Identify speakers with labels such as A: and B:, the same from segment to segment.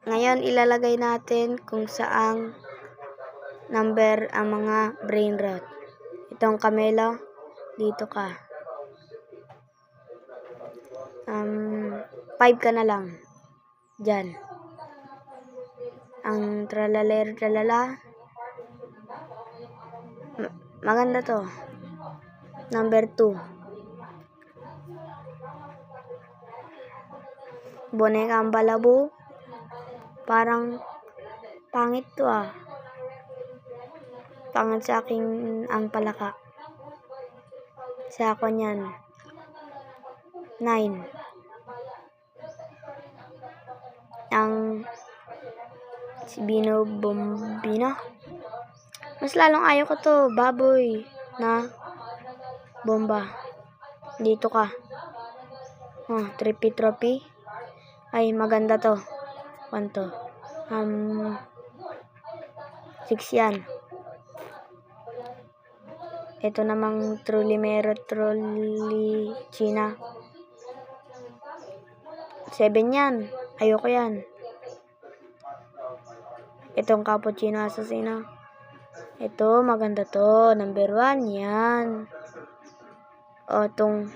A: Ngayon, ilalagay natin kung saang number ang mga brain rot. Itong Camelo, dito ka. 5 ka na lang. Diyan. Ang tralaler tralala. Maganda to. Number 2. Boneka ang balabo. Parang pangit to ah. Pangit sa aking ang palaka. Sa ako niyan. 9. Ang si Bino Bombina. Mas lalong ayaw ko to. Baboy na bomba. Dito ka. Trophy. Ay, maganda to. 1 to. 6 yan. Ito namang Trulimero China. 7 yan. Ayoko yan. Itong Cappuccino Assassino. Ito, maganda to. Number 1 yan. O, tung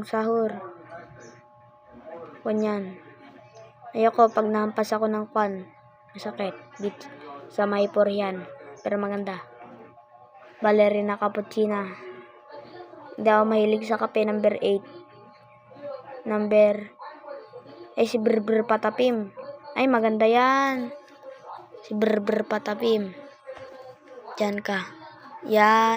A: sahur. 1 yan. Ayoko pag nahampas ako ng kwan. Masakit. Dito, sa may yan. Pero maganda. Ballerina Cappuccina. Hindi ako mahilig sa kape. Number 8. Si Brr Patapim. Ay, maganda yan. Si Brr Patapim. Diyan ka. Yan.